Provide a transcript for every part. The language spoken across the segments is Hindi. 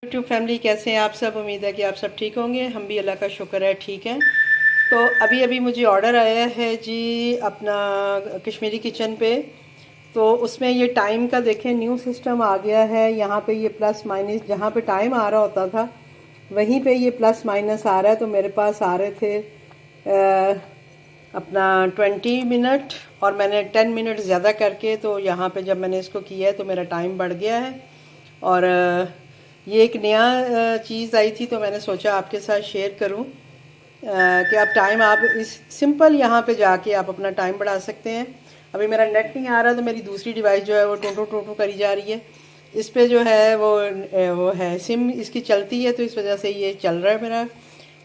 यूट्यूब फैमिली कैसे हैं आप सब। उम्मीद है कि आप सब ठीक होंगे। हम भी अल्लाह का शुक्र है ठीक हैं। तो अभी अभी मुझे ऑर्डर आया है जी अपना कश्मीरी किचन पे। तो उसमें ये टाइम का देखें न्यू सिस्टम आ गया है। यहाँ पे ये प्लस माइनस जहाँ पे टाइम आ रहा होता था वहीं पे ये प्लस माइनस आ रहा है। तो मेरे पास आ रहे थे अपना 20 मिनट और मैंने 10 मिनट ज़्यादा करके तो यहाँ पे जब मैंने इसको किया है तो मेरा टाइम बढ़ गया है। और ये एक नया चीज़ आई थी तो मैंने सोचा आपके साथ शेयर करूं कि आप टाइम आप इस सिंपल यहाँ पे जाके आप अपना टाइम बढ़ा सकते हैं। अभी मेरा नेट नहीं आ रहा तो मेरी दूसरी डिवाइस जो है वो टोटो टोटो करी जा रही है। इस पे जो है वो है सिम इसकी चलती है तो इस वजह से ये चल रहा है मेरा।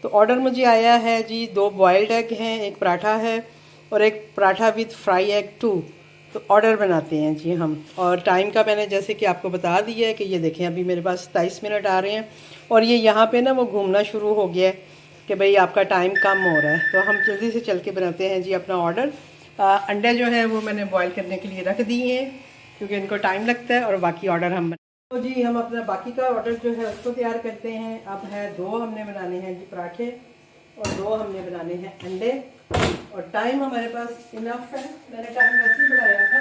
तो ऑर्डर मुझे आया है जी 2 बॉयल्ड एग हैं, एक पराठा है और एक पराठा विद फ्राई एग 2। तो ऑर्डर बनाते हैं जी हम। और टाइम का मैंने जैसे कि आपको बता दिया है कि ये देखें अभी मेरे पास 27 मिनट आ रहे हैं और ये यहाँ पे ना वो घूमना शुरू हो गया है कि भाई आपका टाइम कम हो रहा है। तो हम जल्दी से चल के बनाते हैं जी अपना ऑर्डर। अंडे जो है वो मैंने बॉईल करने के लिए रख दिए हैं क्योंकि इनको टाइम लगता है और बाकी ऑर्डर हम तो जी हम अपना बाकी का ऑर्डर जो है उसको तैयार करते हैं। अब है 2 हमने बनाने हैं जी पराठे और 2 हमने बनाने हैं अंडे। और टाइम हमारे पास इनफ है, मैंने टाइम वैसे ही बढ़ाया था।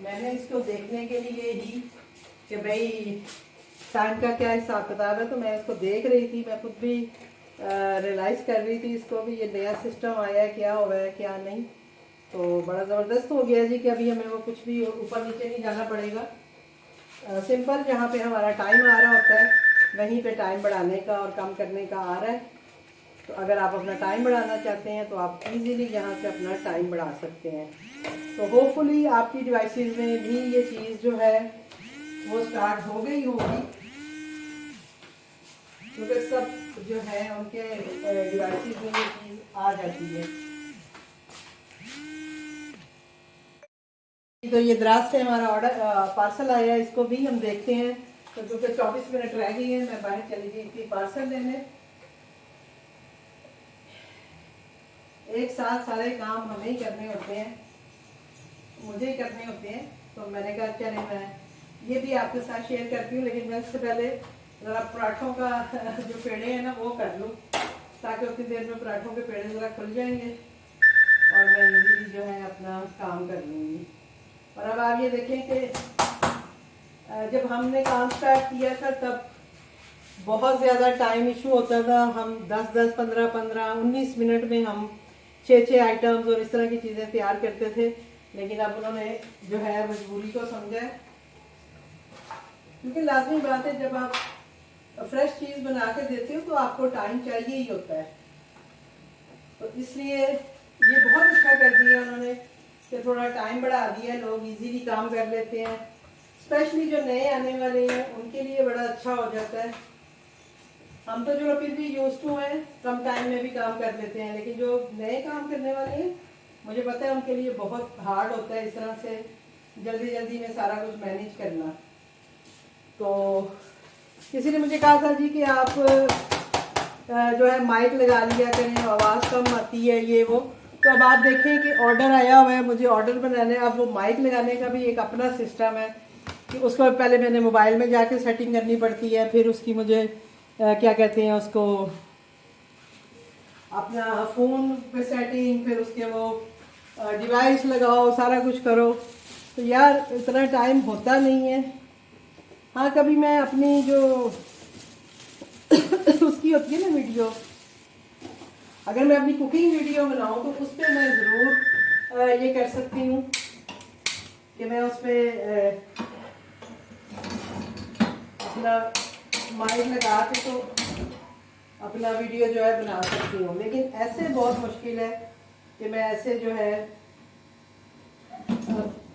मैंने इसको देखने के लिए ही कि भाई टाइम का क्या हिसाब किताब है तो मैं इसको देख रही थी। मैं खुद भी रियलाइज़ कर रही थी इसको भी ये नया सिस्टम आया है, क्या हुआ है क्या नहीं। तो बड़ा ज़बरदस्त हो गया जी कि अभी हमें वो कुछ भी ऊपर नीचे नहीं जाना पड़ेगा। सिंपल जहाँ पे हमारा टाइम आ रहा होता है वहीं पे टाइम बढ़ाने का और कम करने का आ रहा है। तो अगर आप अपना टाइम बढ़ाना चाहते हैं तो आप इजीली यहाँ से अपना टाइम बढ़ा सकते हैं। तो होपफुली आपकी डिवाइसेस में भी ये चीज़ जो है वो स्टार्ट हो गई होगी क्योंकि सब जो है उनके डिवाइसेस में ये चीज़ आ जाती है। तो ये दराज से हमारा ऑर्डर पार्सल आया है, इसको भी हम देखते हैं। तो क्योंकि 24 मिनट रह गई है मैं बाहर चली गई थी पार्सल लेने। एक साथ सारे काम हमें ही करने होते हैं, मुझे ही करने होते हैं। तो मैंने कहा चले मैं ये भी आपके साथ शेयर करती हूँ, लेकिन मैं इससे पहले ज़रा पराठों का जो पेड़े हैं ना वो कर लूँ ताकि उतनी देर में पराठों के पेड़े ज़रा खुल जाएंगे और मैं इजीली जो है अपना काम कर लूँगी। और अब आप ये देखें कि जब हमने काम स्टार्ट किया था तब बहुत ज़्यादा टाइम इशू होता था। हम 10-10, 15-15, 19 मिनट में हम 6-6 आइटम्स और इस तरह की चीज़ें तैयार करते थे। लेकिन अब उन्होंने जो है मजबूरी को समझा है क्योंकि लाजमी बात है जब आप फ्रेश चीज़ बना के देते हो तो आपको टाइम चाहिए ही होता है। तो इसलिए ये बहुत अच्छा कर दिया उन्होंने कि थोड़ा टाइम बढ़ा दिया, लोग इजीली काम कर लेते हैं। स्पेशली जो नए आने वाले हैं उनके लिए बड़ा अच्छा हो जाता है। हम तो जो फिर भी यूज टू हैं कम टाइम में भी काम कर लेते हैं, लेकिन जो नए काम करने वाले हैं मुझे पता है उनके लिए बहुत हार्ड होता है इस तरह से जल्दी जल्दी में सारा कुछ मैनेज करना। तो किसी ने मुझे कहा था जी कि आप जो है माइक लगा लिया करें, आवाज़ कम आती है ये वो। तो अब आप देखें कि ऑर्डर आया हुआ है, मुझे ऑर्डर बनाने। अब वो माइक लगाने का भी एक अपना सिस्टम है कि उसको पहले मैंने मोबाइल में जाके सेटिंग करनी पड़ती है, फिर उसकी मुझे क्या कहते हैं उसको अपना फ़ोन पे सेटिंग, फिर उसके वो डिवाइस लगाओ, सारा कुछ करो। तो यार इतना टाइम होता नहीं है। हाँ कभी मैं अपनी जो उसकी होती है ना वीडियो, अगर मैं अपनी कुकिंग वीडियो बनाऊँ तो उस पर मैं ज़रूर ये कर सकती हूँ कि मैं उस पर अपना माइक लगा के तो अपना वीडियो जो है बना सकती हूँ। लेकिन ऐसे बहुत मुश्किल है कि मैं ऐसे जो है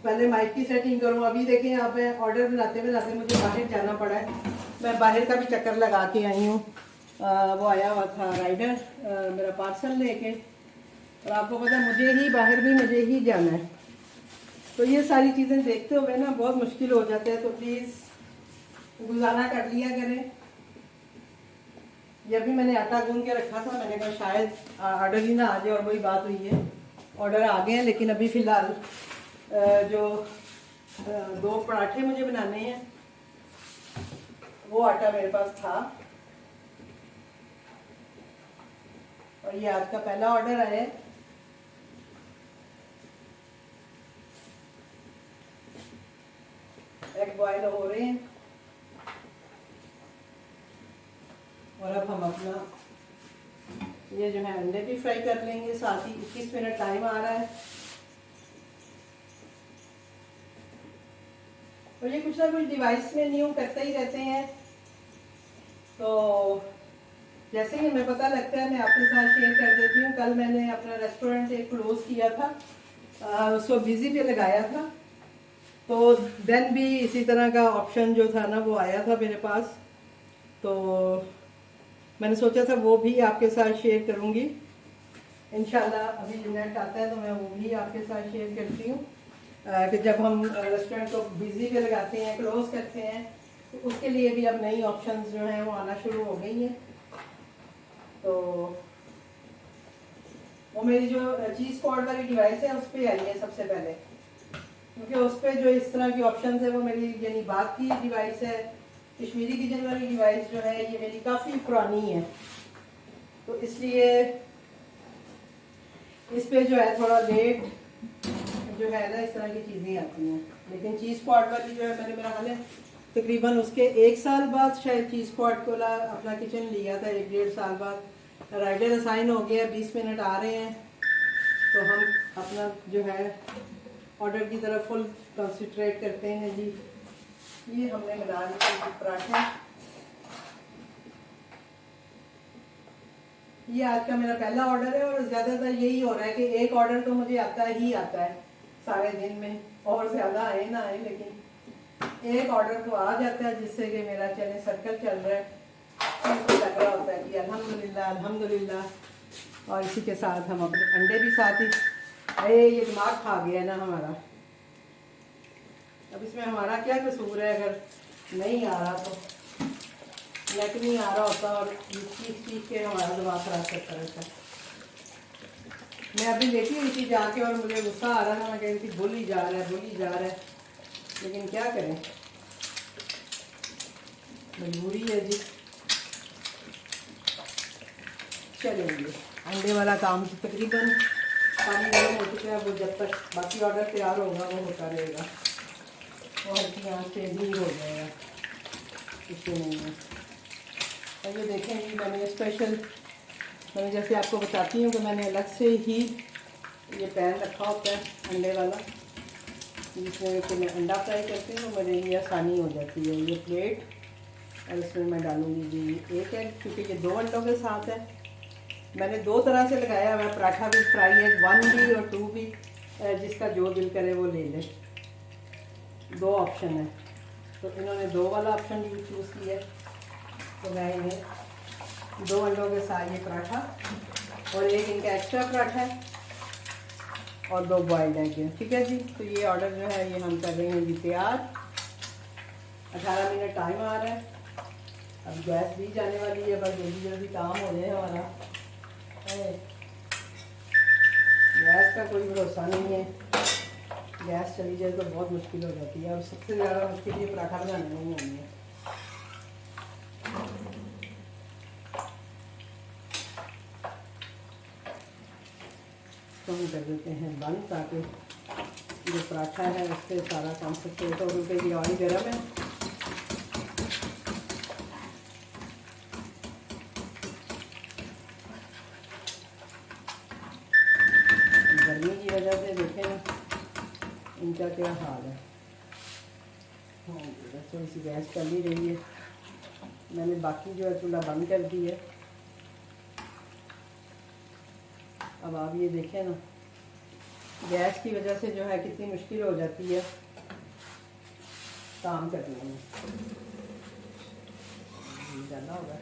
पहले माइक की सेटिंग करूँ। अभी देखें यहाँ पे ऑर्डर बनाते बनाते मुझे बाहर जाना पड़ा है। मैं बाहर का भी चक्कर लगा के आई हूँ। वो आया हुआ था राइडर मेरा पार्सल लेके, और आपको पता है मुझे ही बाहर भी मुझे ही जाना है। तो ये सारी चीज़ें देखते हुए ना बहुत मुश्किल हो जाता है। तो प्लीज़ गुजारा कर लिया करें। ये अभी मैंने आटा गूंद के रखा था, मैंने कहा शायद ऑर्डर ही ना आ जाए, और वही बात हुई है, ऑर्डर आ गए हैं। लेकिन अभी फ़िलहाल जो 2 पराठे मुझे बनाने हैं वो आटा मेरे पास था, और ये आज का पहला ऑर्डर आया है। एग बॉयल हो रहे हैं, और अब हम अपना ये जो है अंडे भी फ्राई कर लेंगे। साथ ही 21 मिनट टाइम आ रहा है, और ये कुछ ना कुछ डिवाइस में न्यू करते ही रहते हैं, तो जैसे ही हमें पता लगता है मैं आपके साथ शेयर कर देती हूँ। कल मैंने अपना रेस्टोरेंट एक क्लोज किया था, उसको बिजी पे लगाया था, तो देन भी इसी तरह का ऑप्शन जो था ना वो आया था मेरे पास, तो मैंने सोचा था वो भी आपके साथ शेयर करूँगी। इंशाल्लाह अभी नेट आता है तो मैं वो भी आपके साथ शेयर करती हूँ कि जब हम रेस्टोरेंट को बिजी पे लगाते हैं, क्लोज करते हैं, तो उसके लिए भी अब नई ऑप्शंस जो हैं वो आना शुरू हो गई हैं। तो वो मेरी जो चीज़ स्पॉट वाली डिवाइस है उस पर आई है सबसे पहले, क्योंकि उस पर जो इस तरह की ऑप्शन है वो मेरी यानी बात की डिवाइस है। कश्मीरी किचन वाली डिवाइस जो है ये मेरी काफ़ी पुरानी है, तो इसलिए इस पे जो है थोड़ा लेट जो है ना इस तरह की चीज़ें आती हैं। लेकिन चीज़ स्पॉट वाली जो है मैंने मेरा हाल है तकरीबन उसके 1 साल बाद शायद चीज़ स्पॉट को अपना किचन लिया था, 1-1.5 साल बाद राइडर असाइन हो गया, 20 मिनट आ रहे हैं, तो हम अपना जो है ऑर्डर की तरफ फुल कंसंट्रेट करते हैं जी। ये हमने बना लिया पराठे। ये आज का मेरा पहला ऑर्डर है, और ज़्यादातर यही हो रहा है कि एक ऑर्डर तो मुझे आता है सारे दिन में, और ज़्यादा आए ना आए लेकिन एक ऑर्डर तो आ जाता है, जिससे कि मेरा चले सर्कल चल रहा है, तो लग रहा होता है कि अल्हम्दुलिल्लाह अल्हम्दुलिल्लाह। और इसी के साथ हम अपने अंडे भी साथ ही, अरे ये दिमाग खा गया ना हमारा। अब इसमें हमारा क्या कसूर है, अगर नहीं आ रहा तो नेट नहीं आ रहा होता, और चीख के हमारा दिमाग खराब करता रहता है। मैं अभी लेटी हुई थी जाके, और मुझे गुस्सा आ रहा था, मैं कह रही थी भूल ही जा रहा है, लेकिन क्या करें, मजबूरी है जी। चलेंगे अंडे वाला काम तो तकरीबन पानी गर्म हो चुका है, वो जब तक बाकी ऑर्डर तैयार होगा वो होता रहेगा, वो हल्की आँच से भी हो जाएगा, इससे नहीं है। और ये देखें जी मैंने स्पेशल, मैंने जैसे आपको बताती हूँ कि मैंने अलग से ही ये पैन रखा होता है अंडे वाला, जिसमें कि मैं अंडा फ्राई करती हूँ, मुझे ये आसानी हो जाती है। ये प्लेट, और इसमें मैं डालूँगी जी 1 एग, क्योंकि ये 2 अंडों के साथ है। मैंने 2 तरह से लगाया हुआ, पराठा भी फ्राई है, 1 भी और 2 भी, जिसका जो दिल करे वो ले ले, 2 ऑप्शन है। तो इन्होंने 2 वाला ऑप्शन भी चूज़ किया है, तो मैं इन्हें 2 अंडों के साथ ये पराठा, और एक इनका एक्स्ट्रा पराठा है, और 2 बॉइल्ड एग है, ठीक है जी। तो ये ऑर्डर जो है ये हम कर रहे हैं जी तैयार। 18 मिनट टाइम आ रहा है, अब गैस भी जाने वाली है, बस जल्दी जल्दी काम हो जाए हमारा। गैस का कोई भरोसा नहीं है, गैस चली जाए तो बहुत मुश्किल हो जाती है, और सबसे ज़्यादा मुश्किल ये पराठा बनाने में ही होनी है। तो हम कर देते हैं बंद, ताकि जो पराठा है उस पर सारा कंसंट्रेट हो, क्योंकि ये ऑयल गर्म है। गर्मी की वजह से देखें ना इनका क्या हाल है। थोड़ी सी गैस चल ही रही है, मैंने बाकी जो है चूल्हा बंद कर दी है। अब आप ये देखें ना, गैस की वजह से जो है कितनी मुश्किल हो जाती है काम करने में। डाला होगा,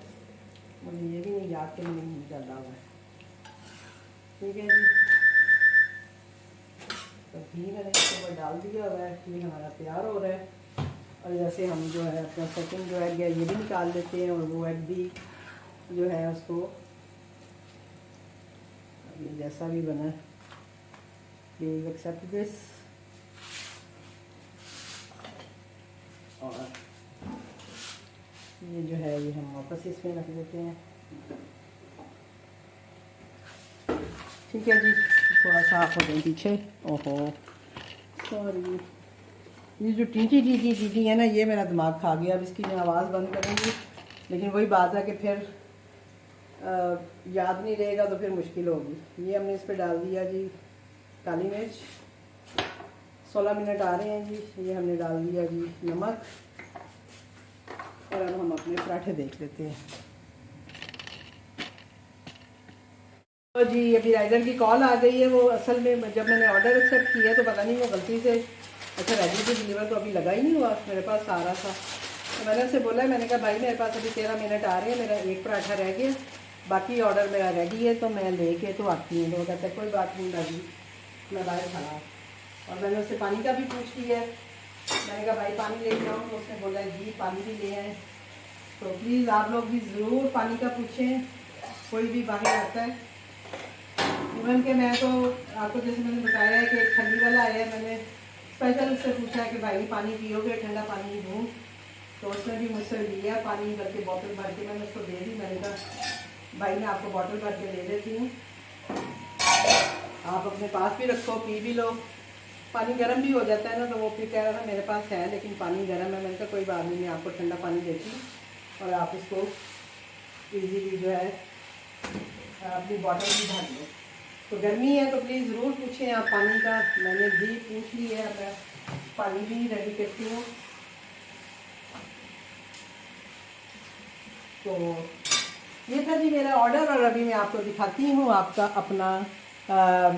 मुझे ये भी नहीं याद कि मैंने घी डाला हुआ है, ठीक है जी। तो घी मैंने इसके ऊपर डाल दिया हुआ है, ये हमारा तैयार हो रहा है। और जैसे हम जो है अपना सेकंड जो एग है ये भी निकाल देते हैं, और वो एग भी जो है उसको अभी जैसा भी बना, प्लीज़ एक्सेप्ट दिस। और ये जो है ये हम वापस इसमें रख देते हैं। ठीक है जी, थोड़ा सा आप हो गई पीछे। ओहो सॉरी, ये जो टीटी टीटी टीटी है ना, ये मेरा दिमाग खा गया। अब इसकी मैं आवाज़ बंद करूँगी, लेकिन वही बात है कि फिर याद नहीं रहेगा तो फिर मुश्किल होगी। ये हमने इस पर डाल दिया जी काली मिर्च, 16 मिनट आ रहे हैं जी। ये हमने डाल दिया जी नमक, और अब हम अपने पराठे देख लेते हैं। तो जी अभी राइडर की कॉल आ गई है। वो असल में जब मैंने ऑर्डर एक्सेप्ट किया तो पता नहीं वो गलती से, अच्छा रेडी टू डिलीवर तो अभी लगा ही नहीं हुआ, मेरे पास आ रहा था। तो मैंने उससे बोला, मैंने कहा भाई मेरे पास अभी 13 मिनट आ रहे हैं, मेरा एक पराठा रह गया, बाकी ऑर्डर मेरा रेडी है तो मैं लेके तो आती हूँ। तो वो कहता है कोई बात नहीं दादी, मैं बाहर खड़ा। और मैंने उससे पानी का भी पूछ लिया, मैंने कहा भाई पानी ले जाऊँ, तो उसने बोला जी पानी भी ले आए। तो प्लीज़ आप लोग भी ज़रूर पानी का पूछें, कोई भी बाहर आता है। इवन के मैं तो आपको जैसे मैंने बताया है कि एक ठंडी वाला आया है, मैंने स्पेशल उससे पूछा है कि भाई पानी पियोगे, ठंडा पानी दूँ? तो उसने भी मुझसे लिया पानी, करके बोतल भर के मैंने उसको दे दी। मैंने कहा भाई मैं आपको बोतल भर के दे देती हूँ, आप अपने पास भी रखो, पी भी लो। पानी गर्म भी हो जाता है ना, तो वो फिर कह रहा था मेरे पास है लेकिन पानी गर्म है। मैंने कहा कोई बात नहीं, मैं आपको ठंडा पानी देती हूँ और आप इसको ईजीली जो है अपनी बॉटल भी भर लो। तो गर्मी है तो प्लीज़ ज़रूर पूछें आप पानी का। मैंने भी पूछ ली है, मैं पानी भी रेडी करती हूँ। तो ये था जी मेरा ऑर्डर, और अभी मैं आपको दिखाती हूँ आपका अपना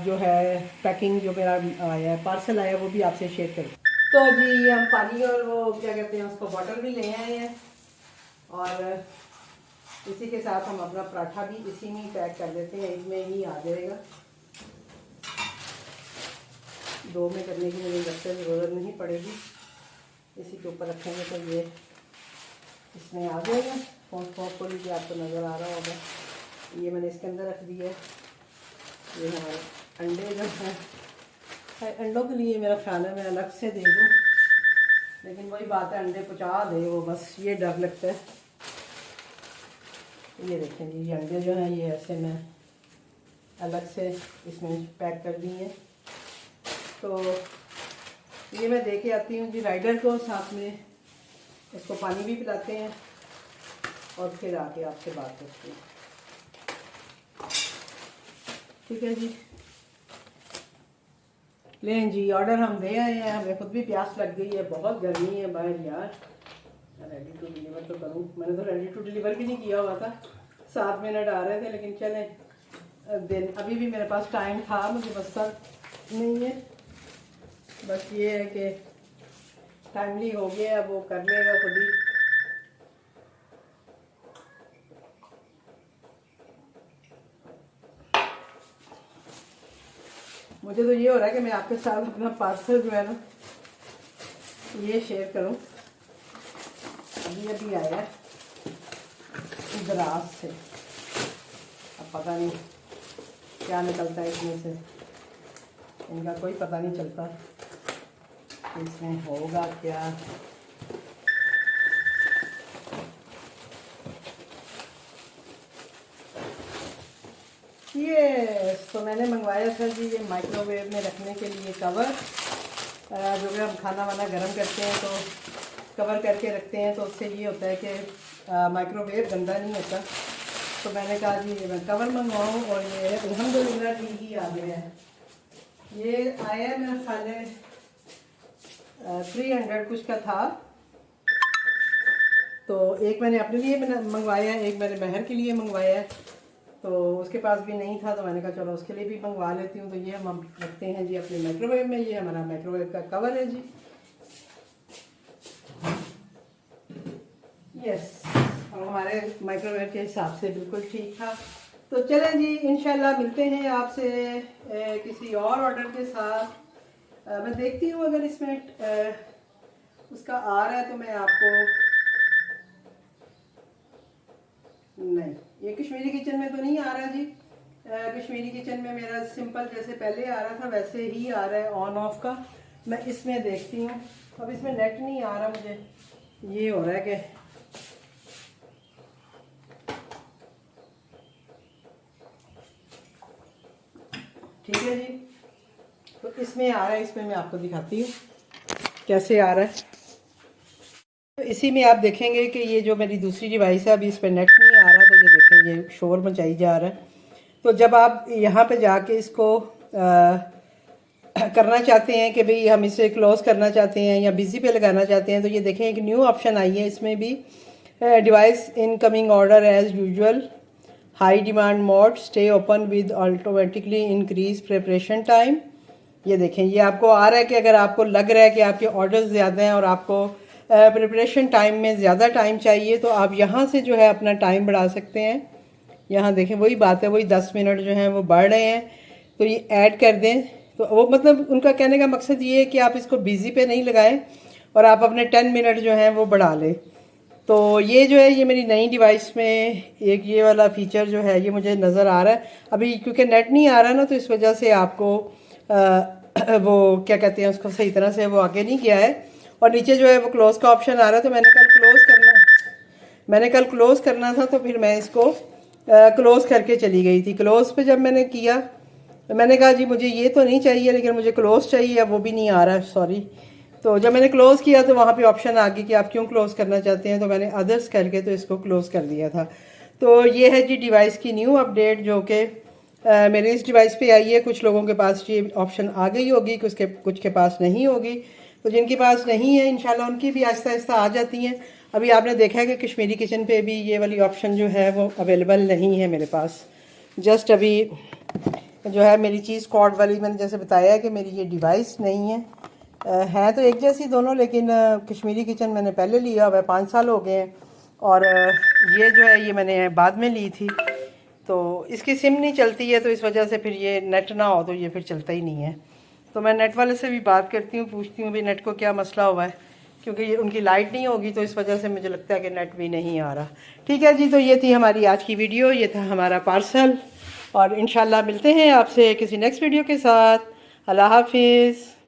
जो है पैकिंग, जो मेरा आया है पार्सल आया, वो भी आपसे शेयर करूँ। तो जी हम पानी और वो क्या कहते हैं उसको बॉटल भी ले आए हैं, और इसी के साथ हम अपना पराठा भी इसी में ही पैक कर देते हैं, इसमें ही आ जाएगा। दो में करने की मुझे लगता है ज़रूरत नहीं पड़ेगी, इसी के ऊपर रखेंगे तो ये इसमें आ जाएगा। फोन को लीजिए, आपको नज़र आ रहा होगा। ये मैंने इसके अंदर रख दिया है। ये हमारे अंडे जो हैं, अंडों के लिए मेरा ख्याल है मैं अलग से दे दूँ, लेकिन वही बात है अंडे पहुँचा दे वो, बस ये डर लगता है। ये देखें जी, ये अंडे जो हैं ये ऐसे मैं अलग से इसमें पैक कर दिए हैं। तो ये मैं दे के आती हूँ जी राइडर को, साथ में इसको पानी भी पिलाते हैं और फिर आके आपसे बात करते हैं। ठीक है जी, लें जी ऑर्डर हम दे आए हैं। हमें खुद भी प्यास लग गई है, बहुत गर्मी है बाहर यार। रेडी टू डिलीवर तो करूँ, मैंने तो रेडी टू डिलीवर भी नहीं किया हुआ था। 7 मिनट आ रहे थे, लेकिन चले दिन अभी भी मेरे पास टाइम था, मुझे बस सर नहीं है। बस ये है कि टाइमली हो गया, अब वो कर लेगा खुद ही। मुझे तो ये हो रहा है कि मैं आपके साथ अपना पार्सल जो है ना ये शेयर करूं। अभी अभी आया है दराज से, अब पता नहीं क्या निकलता है इसमें से, इनका कोई पता नहीं चलता इसमें होगा क्या। ये तो मैंने मंगवाया था जी, ये माइक्रोवेव में रखने के लिए कवर, जो कि हम खाना वाना गर्म करते हैं तो कवर करके रखते हैं, तो उससे ये होता है कि माइक्रोवेव गंदा नहीं होता। तो मैंने कहा जी मैं कवर मंगवाऊँ, और ये अल्हम्दुलिल्लाह ठीक ही आ गया है। ये आया मेरा ख्याल है 300 कुछ का था। तो एक मैंने अपने लिए मंगवाया है, एक मैंने महर के लिए मंगवाया है। तो उसके पास भी नहीं था, तो मैंने कहा चलो उसके लिए भी मंगवा लेती हूँ। तो ये हम रखते हैं जी अपने माइक्रोवेव में। ये हमारा माइक्रोवेव का कवर है जी। यस, और हमारे माइक्रोवेव के हिसाब से बिल्कुल ठीक था। तो चलें जी, इंशाल्लाह मिलते हैं आपसे किसी और ऑर्डर के साथ। मैं देखती हूँ अगर इसमें उसका आ रहा है तो मैं आपको नहीं, ये कश्मीरी किचन में तो नहीं आ रहा जी। कश्मीरी किचन में मेरा सिंपल जैसे पहले आ रहा था वैसे ही आ रहा है ऑन ऑफ का। मैं इसमें देखती हूँ, अब इसमें नेट नहीं आ रहा मुझे। ये हो रहा है कि ठीक है जी, तो इसमें आ रहा है, इसमें मैं आपको दिखाती हूँ कैसे आ रहा है। तो इसी में आप देखेंगे कि ये जो मेरी दूसरी डिवाइस है अभी इस पर नेट नहीं आ रहा, तो ये देखें ये शोर मचाई जा रहा है। तो जब आप यहाँ पे जाके इसको करना चाहते हैं कि भाई हम इसे क्लोज़ करना चाहते हैं या बिज़ी पे लगाना चाहते हैं, तो ये देखें एक न्यू ऑप्शन आई है इसमें भी, device incoming order as usual, high demand mode, stay open with automatically increase preparation time. ये देखें ये आपको आ रहा है कि अगर आपको लग रहा है कि आपके ऑर्डर्स ज़्यादा हैं और आपको प्रिपरेशन टाइम में ज़्यादा टाइम चाहिए, तो आप यहाँ से जो है अपना टाइम बढ़ा सकते हैं। यहाँ देखें वही बात है, वही 10 मिनट जो हैं वो बढ़ रहे हैं, तो ये ऐड कर दें। तो वो मतलब उनका कहने का मकसद ये है कि आप इसको बिज़ी पे नहीं लगाएं और आप अपने 10 मिनट जो हैं वो बढ़ा लें। तो ये जो है ये मेरी नई डिवाइस में एक ये वाला फ़ीचर जो है ये मुझे नज़र आ रहा है। अभी क्योंकि नेट नहीं आ रहा ना, तो इस वजह से आपको वो क्या कहते हैं उसको सही तरह से वो आगे नहीं गया है। और नीचे जो है वो क्लोज़ का ऑप्शन आ रहा है, तो मैंने कल क्लोज़ करना था, तो फिर मैं इसको क्लोज़ करके चली गई थी। क्लोज़ पे जब मैंने किया तो मैंने कहा जी मुझे ये तो नहीं चाहिए लेकिन मुझे क्लोज़ चाहिए, अब वो भी नहीं आ रहा है, सॉरी। तो जब मैंने क्लोज़ किया तो वहाँ पे ऑप्शन आ गई कि आप क्यों क्लोज़ करना चाहते हैं, तो मैंने अदर्स करके तो इसको क्लोज़ कर दिया था। तो ये है जी डिवाइस की न्यू अपडेट जो कि मेरे इस डिवाइस पे आई है। कुछ लोगों के पास ये ऑप्शन आ गई होगी, कुछ के पास नहीं होगी। तो जिनके पास नहीं है इंशाल्लाह उनकी भी आहिस्ता आहिस्ता आ जाती हैं। अभी आपने देखा है कि कश्मीरी किचन पे भी ये वाली ऑप्शन जो है वो अवेलेबल नहीं है मेरे पास। जस्ट अभी जो है मेरी चीज़ कॉर्ड वाली मैंने जैसे बताया है कि मेरी ये डिवाइस नहीं है। है तो एक जैसी दोनों, लेकिन कश्मीरी किचन मैंने पहले लिया हुआ है, 5 साल हो गए हैं, और ये जो है ये मैंने बाद में ली थी। तो इसकी सिम नहीं चलती है, तो इस वजह से फिर ये नेट ना हो तो ये फिर चलता ही नहीं है। तो मैं नेट वाले से भी बात करती हूँ, पूछती हूँ भाई नेट को क्या मसला हुआ है, क्योंकि ये उनकी लाइट नहीं होगी तो इस वजह से मुझे लगता है कि नेट भी नहीं आ रहा। ठीक है जी, तो ये थी हमारी आज की वीडियो, ये था हमारा पार्सल, और इंशाल्लाह मिलते हैं आपसे किसी नेक्स्ट वीडियो के साथ। अल्लाह हाफिज़।